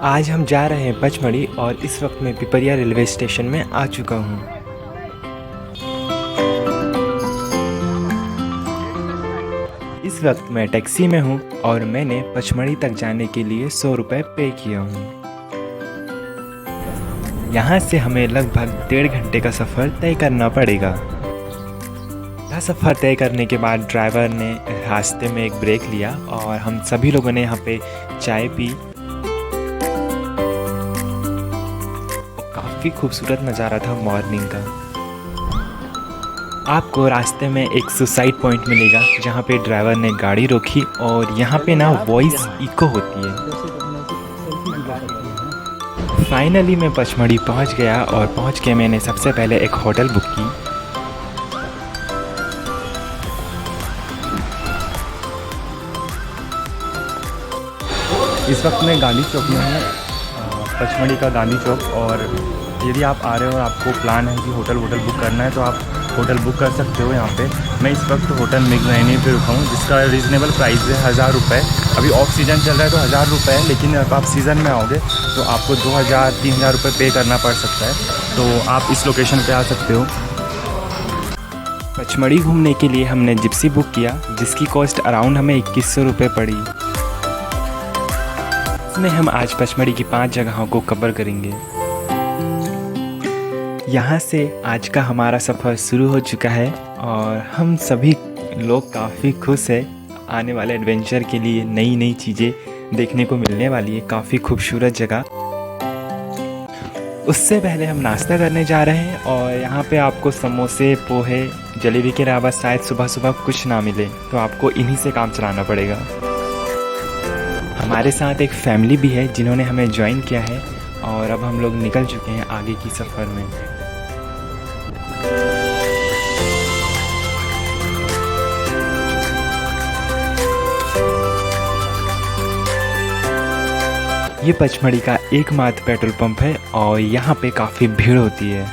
आज हम जा रहे हैं पचमढ़ी और इस वक्त मैं पिपरिया रेलवे स्टेशन में आ चुका हूँ। इस वक्त मैं टैक्सी में हूँ और मैंने पचमढ़ी तक जाने के लिए 100 रुपये पे किया हूँ। यहाँ से हमें लगभग 1.5 घंटे का सफ़र तय करना पड़ेगा। यह सफ़र तय करने के बाद ड्राइवर ने रास्ते में एक ब्रेक लिया और हम सभी लोगों ने यहाँ पे चाय पी। काफ़ी खूबसूरत नज़ारा था मॉर्निंग का। आपको रास्ते में एक सुसाइड पॉइंट मिलेगा जहाँ पे ड्राइवर ने गाड़ी रोकी और यहाँ पे ना वॉइस इको होती है। फाइनली मैं पचमढ़ी पहुँच गया और पहुँच के मैंने सबसे पहले एक होटल बुक की। इस वक्त मैं गांधी चौक में हूँ, पचमढ़ी का गांधी चौक। और यदि आप आ रहे हो और आपको प्लान है कि होटल बुक करना है तो आप होटल बुक कर सकते हो यहाँ पे। मैं इस वक्त होटल मिगनैनी पे रुका हूँ जिसका रीज़नेबल प्राइस है 1000 रुपये। अभी ऑफ सीज़न चल रहा है तो 1000 रुपये है, लेकिन अगर आप सीज़न में आओगे तो आपको 2000-3000 रुपये पे करना पड़ सकता है। तो आप इस लोकेशन पर आ सकते हो। पचमढ़ी घूमने के लिए हमने जिप्सी बुक किया जिसकी कॉस्ट अराउंड हमें 2100 रुपये पड़ी। इसमें हम आज पचमढ़ी की 5 जगहों को कवर करेंगे। यहाँ से आज का हमारा सफ़र शुरू हो चुका है और हम सभी लोग काफ़ी खुश हैं। आने वाले एडवेंचर के लिए नई चीज़ें देखने को मिलने वाली है, काफ़ी खूबसूरत जगह। उससे पहले हम नाश्ता करने जा रहे हैं और यहाँ पे आपको समोसे, पोहे, जलेबी के अलावा शायद सुबह कुछ ना मिले, तो आपको इन्हीं से काम चलाना पड़ेगा। हमारे साथ एक फैमिली भी है जिन्होंने हमें ज्वाइन किया है और अब हम लोग निकल चुके हैं आगे की सफ़र में। ये पचमढ़ी का एकमात्र पेट्रोल पंप है और यहाँ पे काफ़ी भीड़ होती है।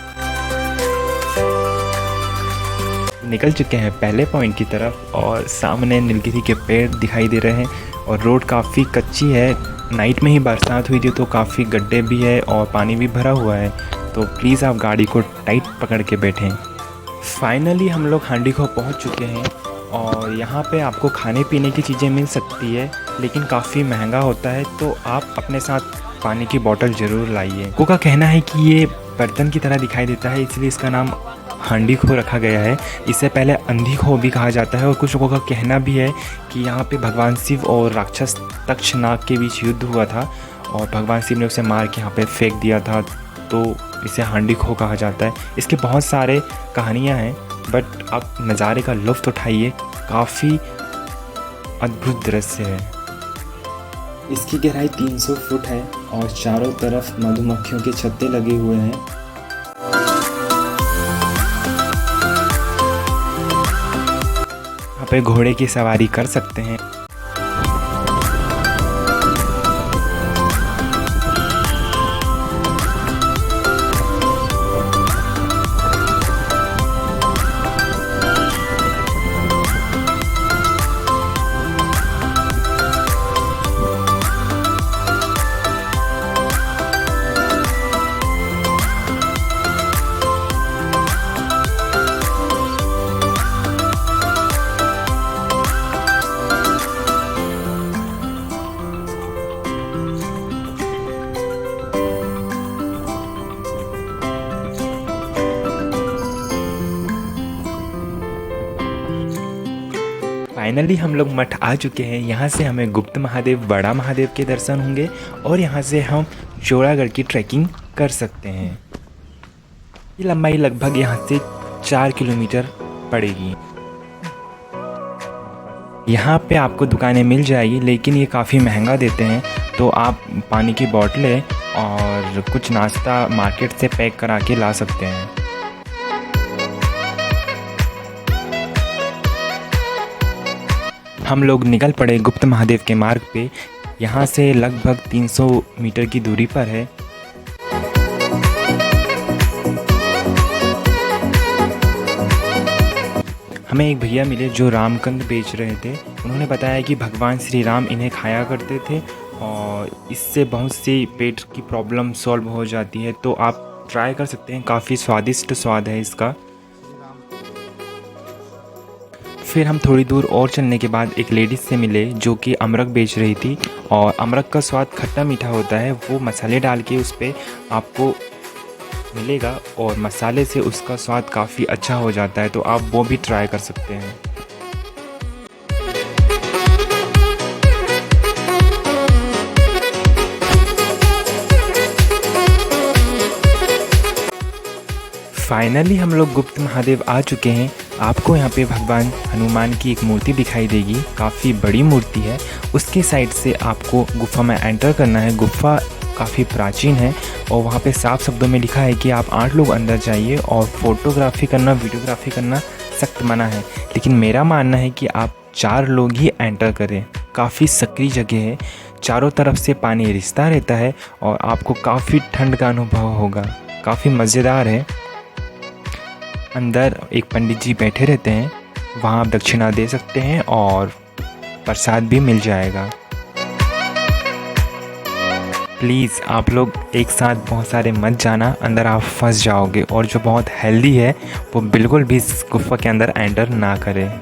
निकल चुके हैं पहले पॉइंट की तरफ और सामने नीलगिरी के पेड़ दिखाई दे रहे हैं और रोड काफ़ी कच्ची है। नाइट में ही बरसात हुई थी तो काफ़ी गड्ढे भी है और पानी भी भरा हुआ है, तो प्लीज़ आप गाड़ी को टाइट पकड़ के बैठें। फाइनली हम लोग हांडीखो पहुंच चुके हैं और यहाँ पे आपको खाने पीने की चीज़ें मिल सकती है, लेकिन काफ़ी महंगा होता है, तो आप अपने साथ पानी की बोतल ज़रूर लाइए। लोगों का कहना है कि ये बर्तन की तरह दिखाई देता है, इसलिए इसका नाम हांडीखो रखा गया है। इससे पहले अंधीखो भी कहा जाता है और कुछ लोगों का कहना भी है कि यहाँ पे भगवान शिव और राक्षस तक्षनाग के बीच युद्ध हुआ था और भगवान शिव ने उसे मार के यहाँ पे फेंक दिया था, तो इसे हांडीखो कहा जाता है। इसके बहुत सारे कहानियाँ हैं, बट आप नज़ारे का लुत्फ़ उठाइए, काफ़ी अद्भुत दृश्य है। इसकी गहराई 300 फुट है और चारों तरफ मधुमक्खियों के छत्ते लगे हुए हैं। यहाँ पे घोड़े की सवारी कर सकते हैं। फाइनली हम लोग मठ आ चुके हैं। यहाँ से हमें गुप्त महादेव, बड़ा महादेव के दर्शन होंगे और यहाँ से हम जोड़ागढ़ की ट्रैकिंग कर सकते हैं। ये लंबाई लगभग यहाँ से 4 किलोमीटर पड़ेगी। यहाँ पे आपको दुकानें मिल जाएगी, लेकिन ये काफ़ी महंगा देते हैं, तो आप पानी की बोतलें और कुछ नाश्ता मार्केट से पैक करा के ला सकते हैं। हम लोग निकल पड़े गुप्त महादेव के मार्ग पे। यहाँ से लगभग 300 मीटर की दूरी पर है। हमें एक भैया मिले जो रामकंद बेच रहे थे। उन्होंने बताया कि भगवान श्री राम इन्हें खाया करते थे और इससे बहुत सी पेट की प्रॉब्लम सॉल्व हो जाती है, तो आप ट्राई कर सकते हैं। काफ़ी स्वादिष्ट स्वाद है इसका। फिर हम थोड़ी दूर और चलने के बाद एक लेडीज़ से मिले जो कि अमरक बेच रही थी, और अमरक का स्वाद खट्टा मीठा होता है। वो मसाले डाल के उस पर आपको मिलेगा और मसाले से उसका स्वाद काफ़ी अच्छा हो जाता है, तो आप वो भी ट्राई कर सकते हैं। फाइनली हम लोग गुप्त महादेव आ चुके हैं। आपको यहाँ पे भगवान हनुमान की एक मूर्ति दिखाई देगी, काफ़ी बड़ी मूर्ति है। उसके साइड से आपको गुफा में एंटर करना है। गुफा काफ़ी प्राचीन है और वहाँ पे साफ शब्दों में लिखा है कि आप 8 लोग अंदर जाइए और फोटोग्राफी करना, वीडियोग्राफी करना सख्त मना है। लेकिन मेरा मानना है कि आप 4 लोग ही एंटर करें। काफ़ी सक्रिय जगह है, चारों तरफ से पानी रिसता रहता है और आपको काफ़ी ठंड का अनुभव होगा। काफ़ी मज़ेदार है। अंदर एक पंडित जी बैठे रहते हैं, वहाँ आप दक्षिणा दे सकते हैं और प्रसाद भी मिल जाएगा। प्लीज़ आप लोग एक साथ बहुत सारे मत जाना, अंदर आप फंस जाओगे। और जो बहुत हेल्दी है वो बिल्कुल भी इस गुफा के अंदर एंटर ना करें।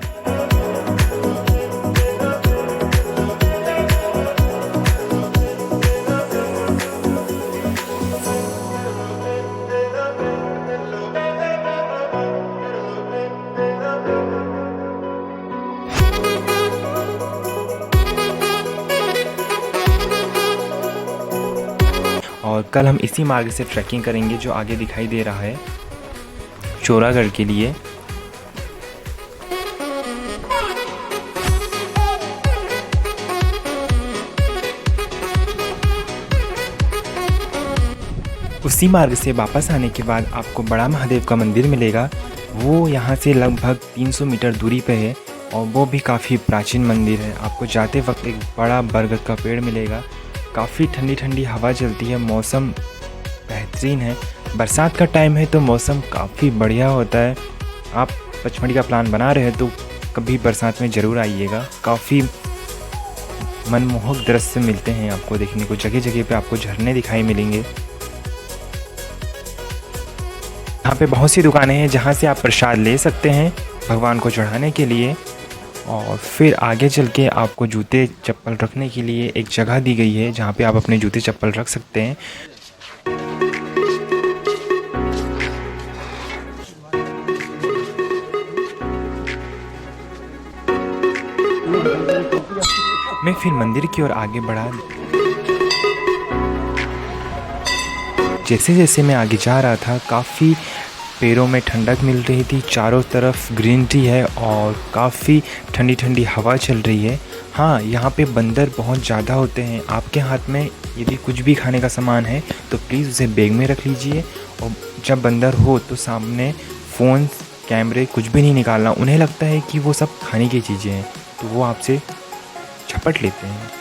और कल हम इसी मार्ग से ट्रैकिंग करेंगे जो आगे दिखाई दे रहा है, चोरागढ़ के लिए। उसी मार्ग से वापस आने के बाद आपको बड़ा महादेव का मंदिर मिलेगा। वो यहाँ से लगभग 300 मीटर दूरी पे है और वो भी काफ़ी प्राचीन मंदिर है। आपको जाते वक्त एक बड़ा बरगद का पेड़ मिलेगा। काफ़ी ठंडी ठंडी हवा चलती है, मौसम बेहतरीन है। बरसात का टाइम है तो मौसम काफ़ी बढ़िया होता है। आप पचमढ़ी का प्लान बना रहे हैं तो कभी बरसात में ज़रूर आइएगा। काफ़ी मनमोहक दृश्य मिलते हैं आपको देखने को। जगह जगह पे आपको झरने दिखाई मिलेंगे। यहाँ पे बहुत सी दुकानें हैं जहाँ से आप प्रसाद ले सकते हैं भगवान को चढ़ाने के लिए। और फिर आगे चल के आपको जूते चप्पल रखने के लिए एक जगह दी गई है जहाँ पे आप अपने जूते चप्पल रख सकते हैं। मैं फिर मंदिर की ओर आगे बढ़ा। जैसे जैसे मैं आगे जा रहा था काफ़ी पैरों में ठंडक मिल रही थी। चारों तरफ ग्रीनरी है और काफ़ी ठंडी ठंडी हवा चल रही है। हाँ, यहाँ पे बंदर बहुत ज़्यादा होते हैं। आपके हाथ में यदि कुछ भी खाने का सामान है तो प्लीज़ उसे बैग में रख लीजिए। और जब बंदर हो तो सामने फ़ोन, कैमरे कुछ भी नहीं निकालना। उन्हें लगता है कि वो सब खाने की चीज़ें हैं तो वो आपसे झपट लेते हैं।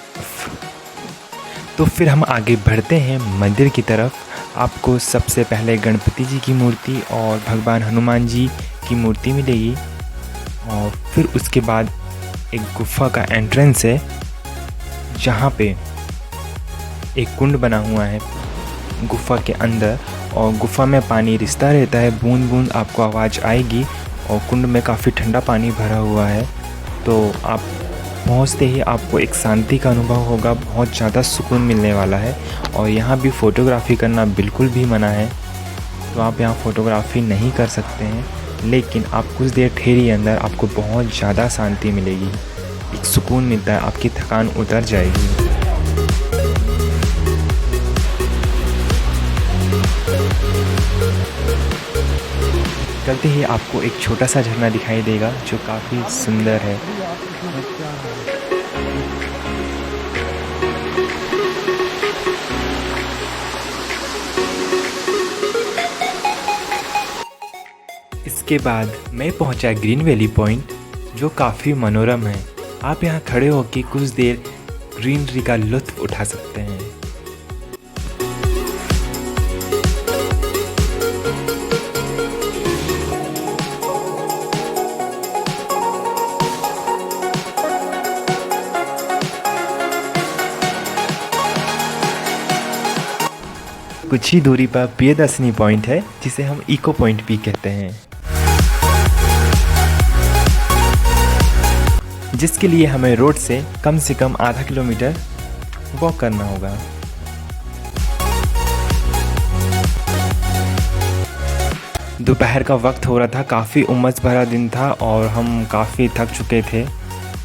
तो फिर हम आगे बढ़ते हैं मंदिर की तरफ। आपको सबसे पहले गणपति जी की मूर्ति और भगवान हनुमान जी की मूर्ति मिलेगी और फिर उसके बाद एक गुफा का एंट्रेंस है जहाँ पे एक कुंड बना हुआ है गुफा के अंदर। और गुफा में पानी रिसता रहता है, बूंद बूंद आपको आवाज़ आएगी। और कुंड में काफ़ी ठंडा पानी भरा हुआ है। तो आप पहुंचते ही आपको एक शांति का अनुभव होगा, बहुत ज़्यादा सुकून मिलने वाला है। और यहाँ भी फ़ोटोग्राफ़ी करना बिल्कुल भी मना है, तो आप यहाँ फ़ोटोग्राफ़ी नहीं कर सकते हैं। लेकिन आप कुछ देर ठहरिए, अंदर आपको बहुत ज़्यादा शांति मिलेगी, एक सुकून मिलता है, आपकी थकान उतर जाएगी। चलते ही आपको एक छोटा सा झरना दिखाई देगा जो काफ़ी सुंदर है। इसके बाद मैं पहुंचा ग्रीन वैली पॉइंट जो काफ़ी मनोरम है। आप यहाँ खड़े होकर कुछ देर ग्रीनरी का लुत्फ़ उठा सकते हैं। कुछ ही दूरी पर प्रियदर्शनी पॉइंट है जिसे हम इको पॉइंट भी कहते हैं, जिसके लिए हमें रोड से कम आधा किलोमीटर वॉक करना होगा। दोपहर का वक्त हो रहा था, काफ़ी उमस भरा दिन था और हम काफ़ी थक चुके थे,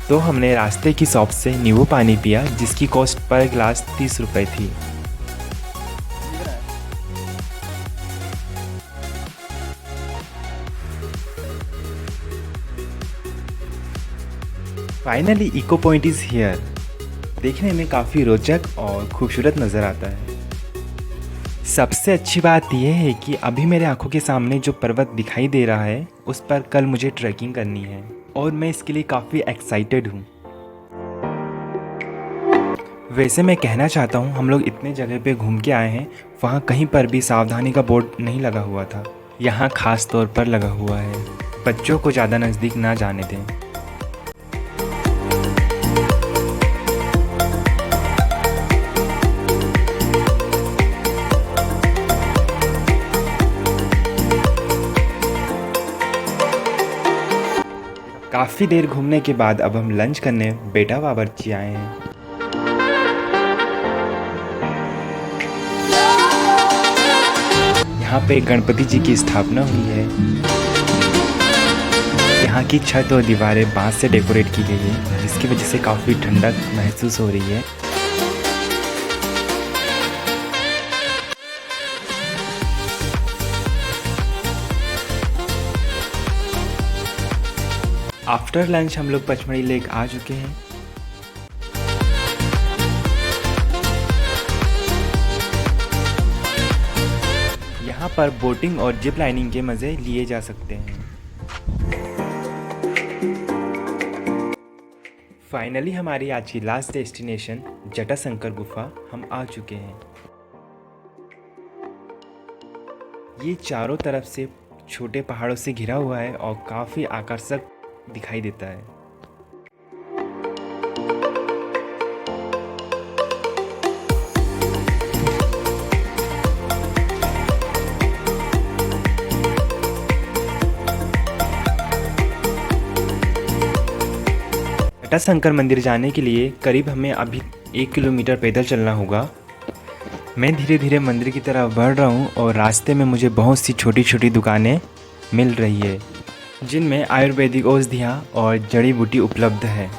तो हमने रास्ते की शॉप से नींबू पानी पिया जिसकी कॉस्ट पर गिलास 30 रुपये थी। Finally echo point is here. देखने में काफ़ी रोचक और खूबसूरत नज़र आता है। सबसे अच्छी बात यह है कि अभी मेरे आंखों के सामने जो पर्वत दिखाई दे रहा है उस पर कल मुझे ट्रैकिंग करनी है और मैं इसके लिए काफ़ी एक्साइटेड हूँ। वैसे मैं कहना चाहता हूँ, हम लोग इतने जगह पे घूम के आए हैं, वहाँ कहीं पर भी सावधानी का बोर्ड नहीं लगा हुआ था। यहाँ ख़ास तौर पर लगा हुआ है, बच्चों को ज़्यादा नज़दीक ना जाने दें। काफ़ी देर घूमने के बाद अब हम लंच करने बेटा बावर्ची आए हैं। यहाँ पे गणपति जी की स्थापना हुई है। यहाँ की छत और दीवारें बांस से डेकोरेट की गई है जिसकी वजह से काफ़ी ठंडक महसूस हो रही है। आफ्टर लंच हम लोग पचमढ़ी लेक आ चुके हैं। यहाँ पर बोटिंग और जिप लाइनिंग के मज़े लिए जा सकते हैं। फाइनली हमारी आज की लास्ट डेस्टिनेशन जटाशंकर गुफा हम आ चुके हैं। ये चारों तरफ से छोटे पहाड़ों से घिरा हुआ है और काफ़ी आकर्षक दिखाई देता है। जटाशंकर मंदिर जाने के लिए करीब हमें अभी 1 किलोमीटर पैदल चलना होगा। मैं धीरे धीरे मंदिर की तरफ बढ़ रहा हूँ और रास्ते में मुझे बहुत सी छोटी छोटी दुकानें मिल रही है जिनमें आयुर्वेदिक औषधियाँ और जड़ी बूटी उपलब्ध है।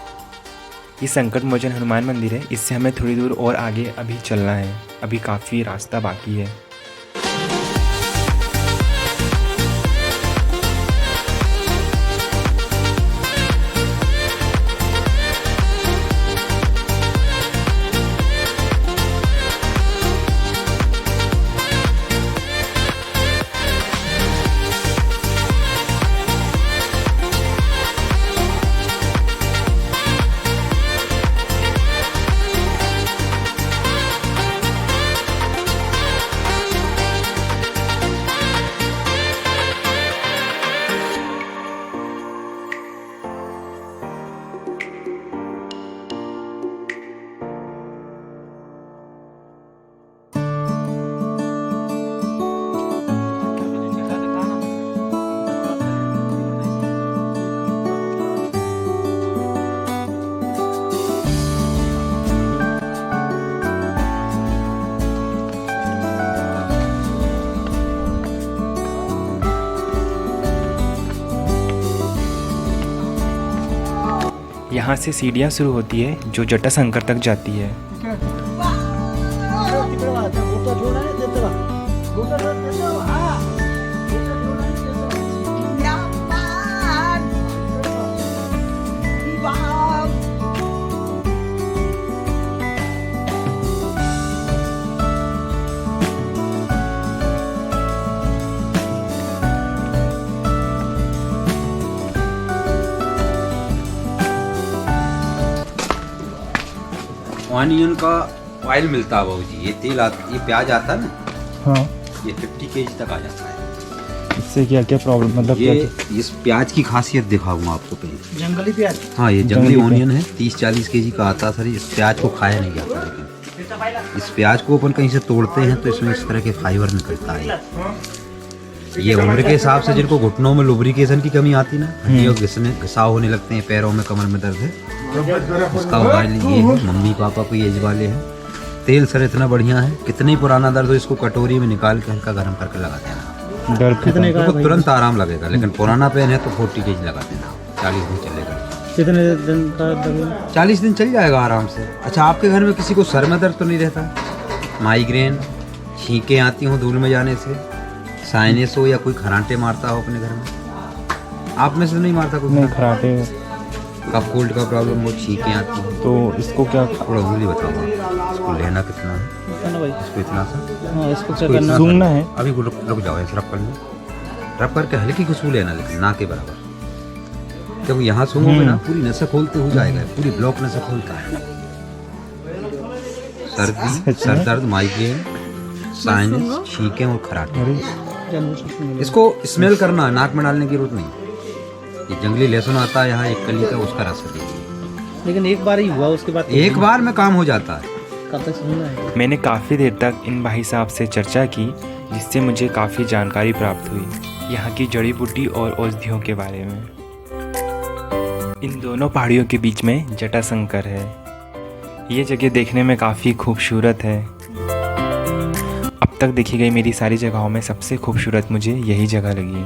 ये संकट मोचन हनुमान मंदिर है, इससे हमें थोड़ी दूर और आगे अभी चलना है, अभी काफ़ी रास्ता बाकी है। यहाँ से सीढ़ियाँ शुरू होती है जो जटाशंकर तक जाती है। ऑनियन का ऑयल मिलता है बाबूजी, ये तेल ये प्याज आता है ना, हाँ, ये 50 kg तक आ जाता है। इससे क्या क्या प्रॉब्लम, मतलब ये क्या? इस प्याज की खासियत दिखाऊंगा आपको पहले। जंगली प्याज। हाँ, ये जंगली ऑनियन है, 30-40 kg का आता है सर। इस प्याज को खाया नहीं जाता, लेकिन इस प्याज को अपन कहीं से तोड़ते हैं तो इसमें इस तरह के फाइबर निकलता है। ये उम्र के हिसाब से जिनको घुटनों में लुब्रिकेशन की कमी आती ना, हड्डियों घिसाव होने लगते हैं, पैरों में कमर में दर्द है, उसका उपाय ये है। मम्मी पापा को एज वाले हैं, तेल सर इतना बढ़िया है, कितना ही पुराना दर्द हो इसको कटोरी में निकाल के हल्का गर्म करके लगा देना, दर्द कितने का तो तुरंत आराम लगेगा। लेकिन पुराना पेन है तो 40 डेज लगा देना, 40 दिन चलेगा। कितने दिन का 40 दिन चल जाएगा आराम से। अच्छा, आपके घर में किसी को सर में दर्द तो नहीं रहता? माइग्रेन, छींकें आती हों धूल में जाने से, साइनस हो या कोई खराटे मारता हो अपने घर में? आप में से नहीं मारता कोई? नहीं, खराटे कफ कोल्ड का प्रॉब्लम हो, छींकें आती हो तो इसको क्या थोड़ा उंगली बताओ, इसको लेना कितना है? इसको इतना सा, इसको इसको इतना सूंघना है। अभी रुक जाओ, ऐसे रब कर लो, रब करके हल्की खुशबू लेना, लेकिन ना के बराबर। जब यहाँ सूंघोगे ना पूरी नसें खोलते हो जाएगा, पूरी ब्लॉक नसें खोलता है। सर्दी, सर दर्द, माइग्रेन, साइनस, छींकें और खराटे, इसको स्मेल करना, नाक में डालने की जरूरत नहीं। ये जंगली लहसुन आता है यहाँ एक कली का, उसका रस दीजिए। लेकिन एक बार ही हुआ, उसके बाद एक बार में काम हो जाता है। कब तक सुनना है? मैंने काफ़ी देर तक इन भाई साहब से चर्चा की, जिससे मुझे काफ़ी जानकारी प्राप्त हुई यहाँ की जड़ी बूटी और औषधियों के बारे में। इन दोनों पहाड़ियों के बीच में जटाशंकर है। ये जगह देखने में काफ़ी खूबसूरत है। अब तक देखी गई मेरी सारी जगहों में सबसे खूबसूरत मुझे यही जगह लगी।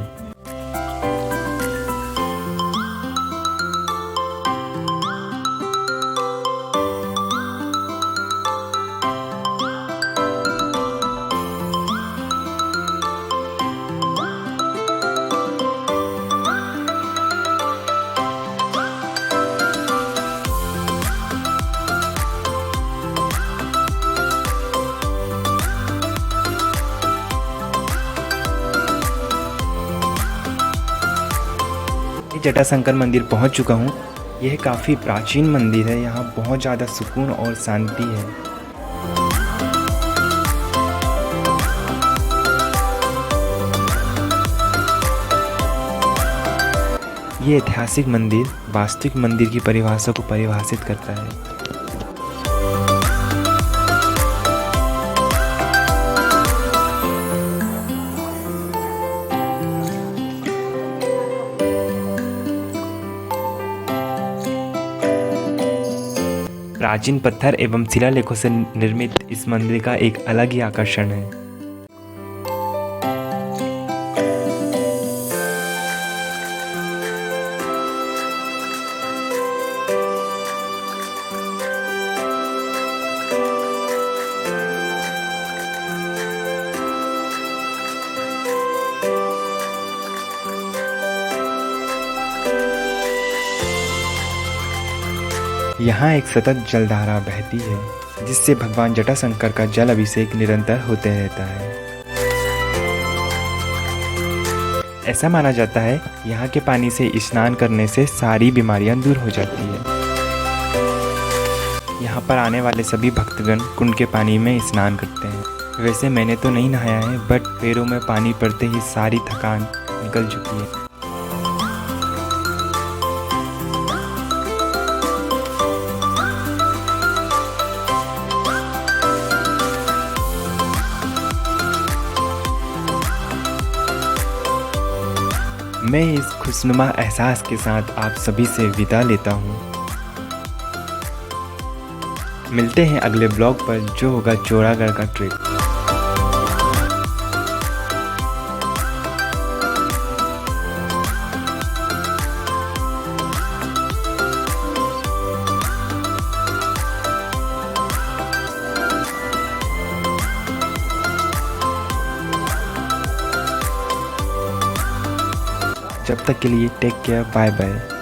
जटाशंकर मंदिर पहुंच चुका हूं। यह काफ़ी प्राचीन मंदिर है, यहाँ बहुत ज़्यादा सुकून और शांति है। ये ऐतिहासिक मंदिर वास्तविक मंदिर की परिभाषा को परिभाषित करता है। प्राचीन पत्थर एवं शिलालेखों से निर्मित इस मंदिर का एक अलग ही आकर्षण है। यहाँ एक सतत जलधारा बहती है, जिससे भगवान जटाशंकर का जल अभिषेक निरंतर होते रहता है। ऐसा माना जाता है यहाँ के पानी से स्नान करने से सारी बीमारियाँ दूर हो जाती है। यहाँ पर आने वाले सभी भक्तगण कुंड के पानी में स्नान करते हैं। वैसे मैंने तो नहीं नहाया है, बट पैरों में पानी पड़ते ही सारी थकान निकल चुकी है। मैं इस खुशनुमा एहसास के साथ आप सभी से विदा लेता हूँ। मिलते हैं अगले ब्लॉग पर, जो होगा चौरागढ़ का ट्रिप। जब तक के लिए टेक केयर, बाय बाय।